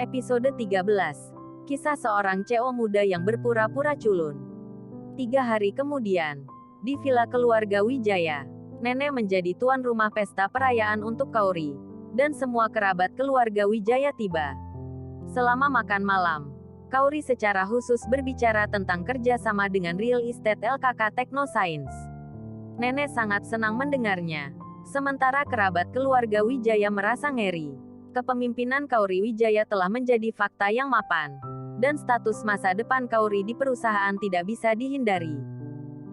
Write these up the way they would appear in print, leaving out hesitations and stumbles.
Episode 13. Kisah seorang CEO muda yang berpura-pura culun. 3 hari kemudian, di villa keluarga Wijaya, nenek menjadi tuan rumah pesta perayaan untuk Kaori, dan semua kerabat keluarga Wijaya tiba. Selama makan malam, Kaori secara khusus berbicara tentang kerjasama dengan Real Estate LKK Technoscience. Nenek sangat senang mendengarnya, sementara kerabat keluarga Wijaya merasa ngeri. Kepemimpinan Kaori Wijaya telah menjadi fakta yang mapan, dan status masa depan Kaori di perusahaan tidak bisa dihindari.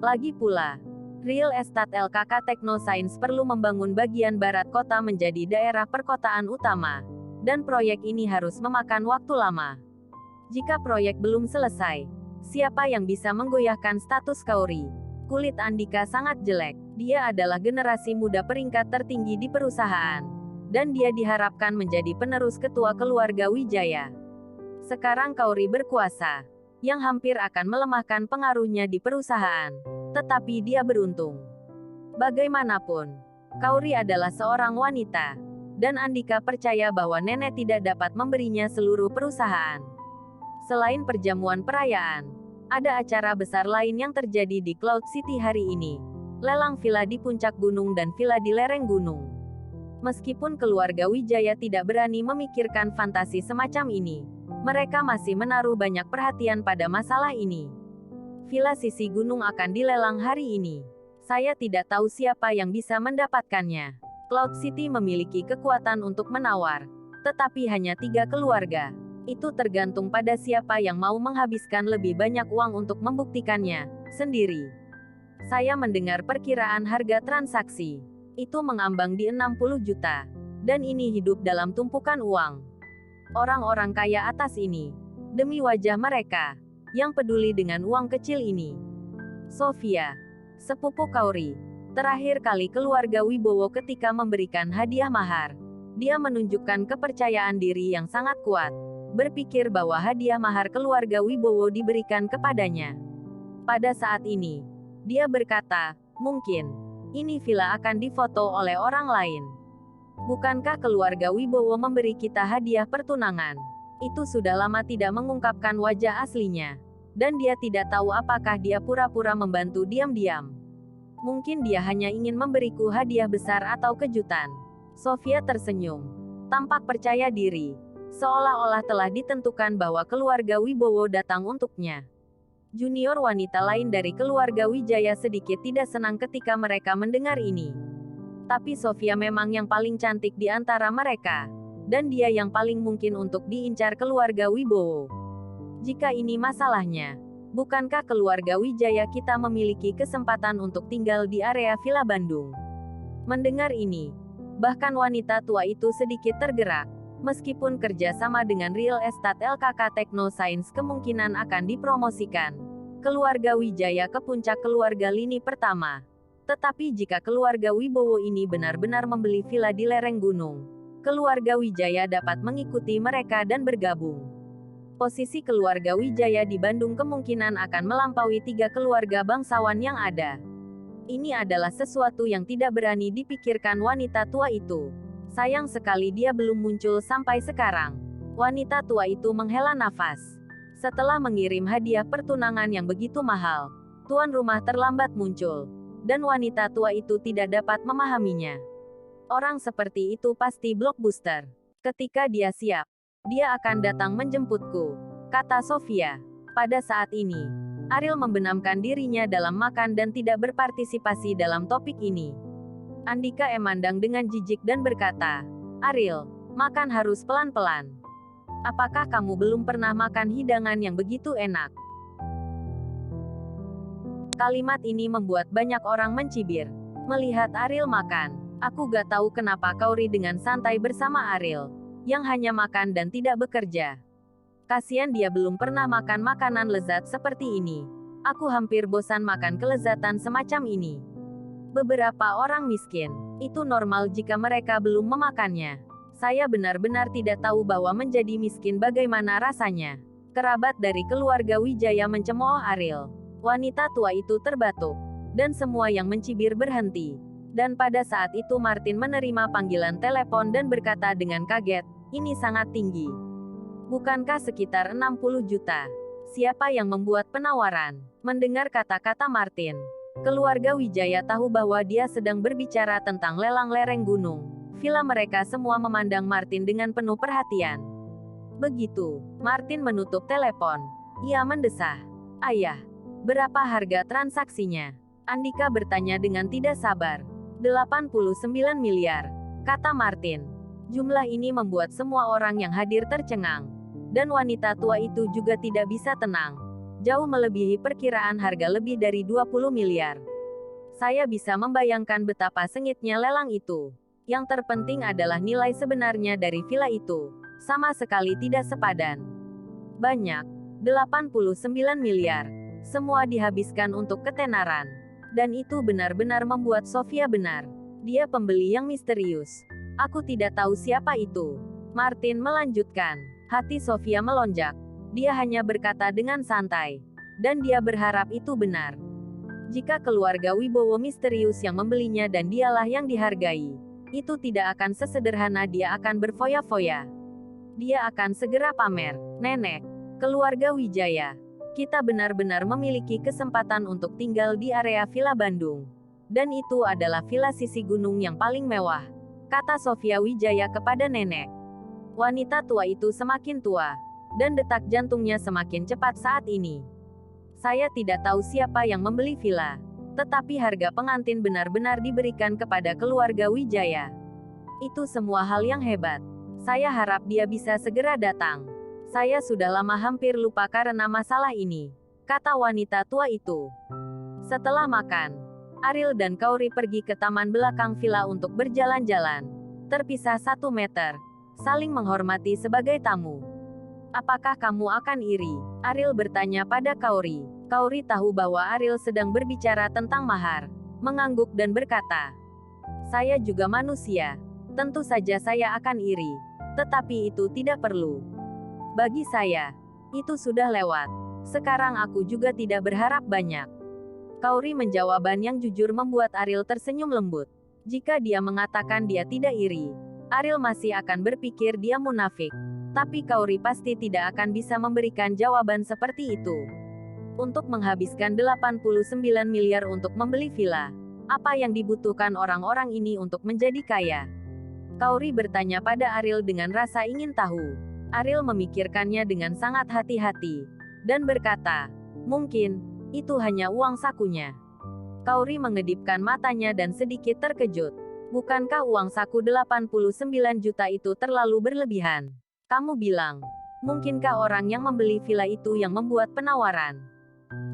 Lagi pula, Real Estate LKK Technoscience perlu membangun bagian barat kota menjadi daerah perkotaan utama, dan proyek ini harus memakan waktu lama. Jika proyek belum selesai, siapa yang bisa menggoyahkan status Kaori? Kulit Andika sangat jelek. Dia adalah generasi muda peringkat tertinggi di perusahaan, dan dia diharapkan menjadi penerus ketua keluarga Wijaya. Sekarang Kaori berkuasa, yang hampir akan melemahkan pengaruhnya di perusahaan. Tetapi dia beruntung. Bagaimanapun, Kaori adalah seorang wanita, dan Andika percaya bahwa nenek tidak dapat memberinya seluruh perusahaan. Selain perjamuan perayaan, ada acara besar lain yang terjadi di Cloud City hari ini. Lelang villa di puncak gunung dan villa di lereng gunung. Meskipun keluarga Wijaya tidak berani memikirkan fantasi semacam ini, mereka masih menaruh banyak perhatian pada masalah ini. Villa sisi gunung akan dilelang hari ini. Saya tidak tahu siapa yang bisa mendapatkannya. Cloud City memiliki kekuatan untuk menawar, tetapi hanya 3 keluarga. Itu tergantung pada siapa yang mau menghabiskan lebih banyak uang untuk membuktikannya sendiri. Saya mendengar perkiraan harga transaksi. Itu mengambang di 60 juta. Dan ini hidup dalam tumpukan uang. Orang-orang kaya atas ini, demi wajah mereka, yang peduli dengan uang kecil ini. Sofia, sepupu Kaori, terakhir kali keluarga Wibowo ketika memberikan hadiah mahar. Dia menunjukkan kepercayaan diri yang sangat kuat, berpikir bahwa hadiah mahar keluarga Wibowo diberikan kepadanya. Pada saat ini, dia berkata, mungkin ini villa akan difoto oleh orang lain. Bukankah keluarga Wibowo memberi kita hadiah pertunangan? Itu sudah lama tidak mengungkapkan wajah aslinya. Dan dia tidak tahu apakah dia pura-pura membantu diam-diam. Mungkin dia hanya ingin memberiku hadiah besar atau kejutan. Sofia tersenyum, tampak percaya diri, seolah-olah telah ditentukan bahwa keluarga Wibowo datang untuknya. Junior wanita lain dari keluarga Wijaya sedikit tidak senang ketika mereka mendengar ini. Tapi Sofia memang yang paling cantik di antara mereka, dan dia yang paling mungkin untuk diincar keluarga Wibowo. Jika ini masalahnya, bukankah keluarga Wijaya kita memiliki kesempatan untuk tinggal di area Villa Bandung? Mendengar ini, bahkan wanita tua itu sedikit tergerak. Meskipun kerja sama dengan Real Estate LKK Technoscience kemungkinan akan dipromosikan keluarga Wijaya ke puncak keluarga lini pertama. Tetapi jika keluarga Wibowo ini benar-benar membeli villa di lereng gunung, keluarga Wijaya dapat mengikuti mereka dan bergabung. Posisi keluarga Wijaya di Bandung kemungkinan akan melampaui 3 keluarga bangsawan yang ada. Ini adalah sesuatu yang tidak berani dipikirkan wanita tua itu. Sayang sekali dia belum muncul sampai sekarang. Wanita tua itu menghela nafas. Setelah mengirim hadiah pertunangan yang begitu mahal, tuan rumah terlambat muncul. Dan wanita tua itu tidak dapat memahaminya. Orang seperti itu pasti blockbuster. Ketika dia siap, dia akan datang menjemputku, kata Sofia. Pada saat ini, Ariel membenamkan dirinya dalam makan dan tidak berpartisipasi dalam topik ini. Andika memandang dengan jijik dan berkata, Ariel, makan harus pelan-pelan. Apakah kamu belum pernah makan hidangan yang begitu enak? Kalimat ini membuat banyak orang mencibir. Melihat Ariel makan, aku gak tahu kenapa Kaori dengan santai bersama Ariel, yang hanya makan dan tidak bekerja. Kasian dia belum pernah makan makanan lezat seperti ini. Aku hampir bosan makan kelezatan semacam ini. Beberapa orang miskin, itu normal jika mereka belum memakannya. Saya benar-benar tidak tahu bahwa menjadi miskin bagaimana rasanya. Kerabat dari keluarga Wijaya mencemooh Ariel. Wanita tua itu terbatuk, dan semua yang mencibir berhenti. Dan pada saat itu Martin menerima panggilan telepon dan berkata dengan kaget, ini sangat tinggi. Bukankah sekitar 60 juta? Siapa yang membuat penawaran? Mendengar kata-kata Martin, keluarga Wijaya tahu bahwa dia sedang berbicara tentang lelang lereng gunung. Villa mereka semua memandang Martin dengan penuh perhatian. Begitu, Martin menutup telepon. Ia mendesah. Ayah, berapa harga transaksinya? Andika bertanya dengan tidak sabar. 89 miliar, kata Martin. Jumlah ini membuat semua orang yang hadir tercengang. Dan wanita tua itu juga tidak bisa tenang. Jauh melebihi perkiraan harga lebih dari 20 miliar. Saya bisa membayangkan betapa sengitnya lelang itu. Yang terpenting adalah nilai sebenarnya dari villa itu. Sama sekali tidak sepadan. Banyak. 89 miliar. Semua dihabiskan untuk ketenaran. Dan itu benar-benar membuat Sofia benar. Dia pembeli yang misterius. Aku tidak tahu siapa itu. Martin melanjutkan. Hati Sofia melonjak. Dia hanya berkata dengan santai. Dan dia berharap itu benar. Jika keluarga Wibowo misterius yang membelinya dan dialah yang dihargai, itu tidak akan sesederhana dia akan berfoya-foya. Dia akan segera pamer. Nenek, keluarga Wijaya, kita benar-benar memiliki kesempatan untuk tinggal di area Villa Bandung. Dan itu adalah villa sisi gunung yang paling mewah, kata Sofia Wijaya kepada nenek. Wanita tua itu semakin tua, dan detak jantungnya semakin cepat saat ini. Saya tidak tahu siapa yang membeli villa, tetapi harga pengantin benar-benar diberikan kepada keluarga Wijaya. Itu semua hal yang hebat. Saya harap dia bisa segera datang. Saya sudah lama hampir lupa karena masalah ini, kata wanita tua itu. Setelah makan, Ariel dan Kauri pergi ke taman belakang villa untuk berjalan-jalan, terpisah 1 meter, saling menghormati sebagai tamu. Apakah kamu akan iri? Ariel bertanya pada Kauri. Kauri tahu bahwa Ariel sedang berbicara tentang mahar, mengangguk dan berkata, saya juga manusia. Tentu saja saya akan iri. Tetapi itu tidak perlu. Bagi saya, itu sudah lewat. Sekarang aku juga tidak berharap banyak. Kauri menjawaban yang jujur membuat Ariel tersenyum lembut. Jika dia mengatakan dia tidak iri, Ariel masih akan berpikir dia munafik. Tapi Kauri pasti tidak akan bisa memberikan jawaban seperti itu. Untuk menghabiskan 89 miliar untuk membeli villa, apa yang dibutuhkan orang-orang ini untuk menjadi kaya? Kauri bertanya pada Ariel dengan rasa ingin tahu. Ariel memikirkannya dengan sangat hati-hati, dan berkata, mungkin, itu hanya uang sakunya. Kauri mengedipkan matanya dan sedikit terkejut. Bukankah uang saku 89 juta itu terlalu berlebihan? Kamu bilang, mungkinkah orang yang membeli villa itu yang membuat penawaran?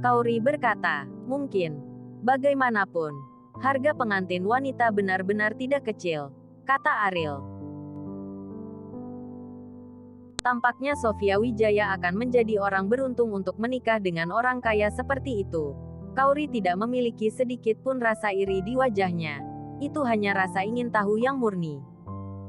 Kauri berkata, mungkin. Bagaimanapun, harga pengantin wanita benar-benar tidak kecil, kata Ariel. Tampaknya Sofia Wijaya akan menjadi orang beruntung untuk menikah dengan orang kaya seperti itu. Kauri tidak memiliki sedikit pun rasa iri di wajahnya. Itu hanya rasa ingin tahu yang murni.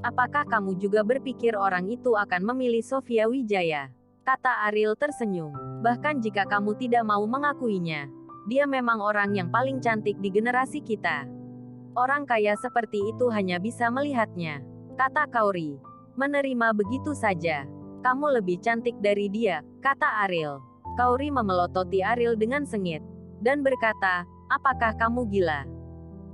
Apakah kamu juga berpikir orang itu akan memilih Sofia Wijaya? Kata Ariel tersenyum. Bahkan jika kamu tidak mau mengakuinya, dia memang orang yang paling cantik di generasi kita. Orang kaya seperti itu hanya bisa melihatnya, kata Kauri. Menerima begitu saja. Kamu lebih cantik dari dia, kata Ariel. Kauri memelototi Ariel dengan sengit, dan berkata, apakah kamu gila?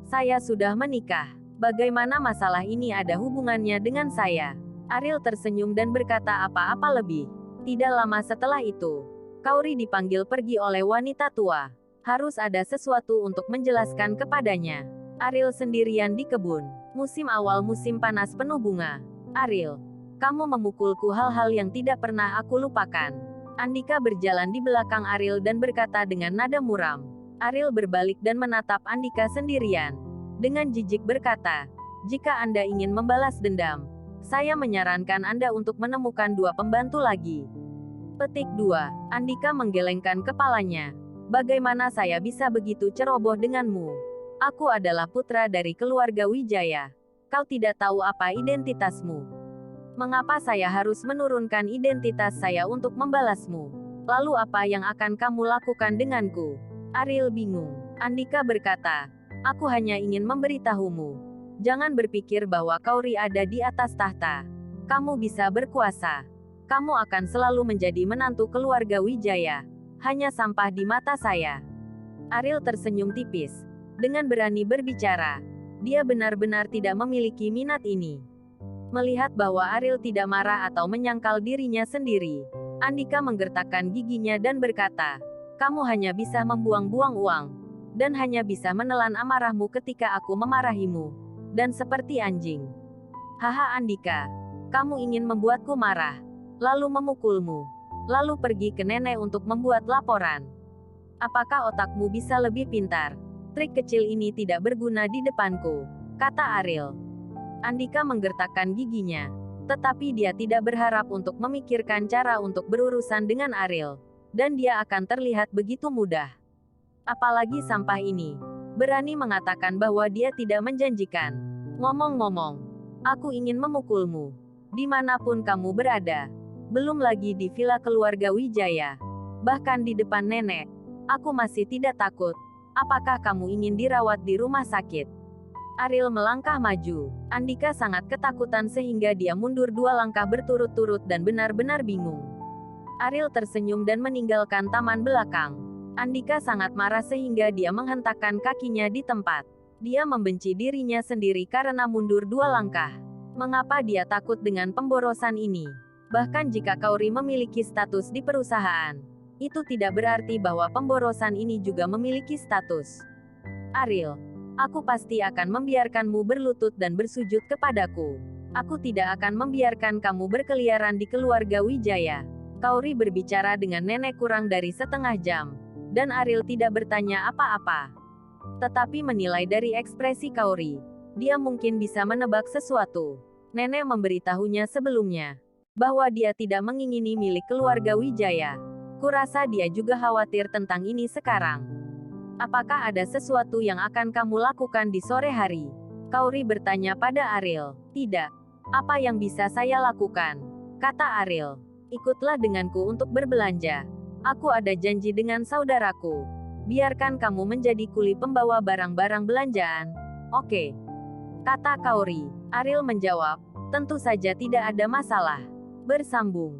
Saya sudah menikah. Bagaimana masalah ini ada hubungannya dengan saya? Ariel tersenyum dan berkata apa-apa lebih. Tidak lama setelah itu, Kauri dipanggil pergi oleh wanita tua. Harus ada sesuatu untuk menjelaskan kepadanya. Ariel sendirian di kebun. Musim awal musim panas penuh bunga. Ariel, kamu memukulku hal-hal yang tidak pernah aku lupakan. Andika berjalan di belakang Ariel dan berkata dengan nada muram. Ariel berbalik dan menatap Andika sendirian. Dengan jijik berkata, jika Anda ingin membalas dendam, saya menyarankan Anda untuk menemukan 2 pembantu lagi. Petik 2. Andika menggelengkan kepalanya. Bagaimana saya bisa begitu ceroboh denganmu? Aku adalah putra dari keluarga Wijaya. Kau tidak tahu apa identitasmu. Mengapa saya harus menurunkan identitas saya untuk membalasmu? Lalu apa yang akan kamu lakukan denganku? Ariel bingung. Andika berkata, aku hanya ingin memberitahumu. Jangan berpikir bahwa Kauri ada di atas tahta. Kamu bisa berkuasa. kamu akan selalu menjadi menantu keluarga Wijaya. Hanya sampah di mata saya. Ariel tersenyum tipis. Dengan berani berbicara. Dia benar-benar tidak memiliki minat ini. Melihat bahwa Ariel tidak marah atau menyangkal dirinya sendiri, Andika menggertakkan giginya dan berkata, kamu hanya bisa membuang-buang uang. Dan hanya bisa menelan amarahmu ketika aku memarahimu. Dan seperti anjing. Haha Andika. Kamu ingin membuatku marah. Lalu memukulmu. Lalu pergi ke nenek untuk membuat laporan. Apakah otakmu bisa lebih pintar? Trik kecil ini tidak berguna di depanku, kata Ariel. Andika menggertakkan giginya. Tetapi dia tidak berharap untuk memikirkan cara untuk berurusan dengan Ariel. Dan dia akan terlihat begitu mudah. Apalagi sampah ini. Berani mengatakan bahwa dia tidak menjanjikan. Ngomong-ngomong, aku ingin memukulmu. Dimanapun kamu berada. Belum lagi di villa keluarga Wijaya. Bahkan di depan nenek. Aku masih tidak takut. Apakah kamu ingin dirawat di rumah sakit? Ariel melangkah maju. Andika sangat ketakutan sehingga dia mundur 2 langkah berturut-turut dan benar-benar bingung. Ariel tersenyum dan meninggalkan taman belakang. Andika sangat marah sehingga dia menghentakkan kakinya di tempat. Dia membenci dirinya sendiri karena mundur 2 langkah. Mengapa dia takut dengan pemborosan ini? Bahkan jika Kauri memiliki status di perusahaan, itu tidak berarti bahwa pemborosan ini juga memiliki status. Ariel, aku pasti akan membiarkanmu berlutut dan bersujud kepadaku. Aku tidak akan membiarkan kamu berkeliaran di keluarga Wijaya. Kauri berbicara dengan nenek kurang dari setengah jam. Dan Ariel tidak bertanya apa-apa. Tetapi menilai dari ekspresi Kauri, dia mungkin bisa menebak sesuatu. Nenek memberitahunya sebelumnya bahwa dia tidak mengingini milik keluarga Wijaya. Kurasa dia juga khawatir tentang ini sekarang. Apakah ada sesuatu yang akan kamu lakukan di sore hari? Kauri bertanya pada Ariel. Tidak. Apa yang bisa saya lakukan? Kata Ariel. Ikutlah denganku untuk berbelanja. Aku ada janji dengan saudaraku. Biarkan kamu menjadi kuli pembawa barang-barang belanjaan. Oke. Kata Kauri. Ariel menjawab. Tentu saja tidak ada masalah. Bersambung.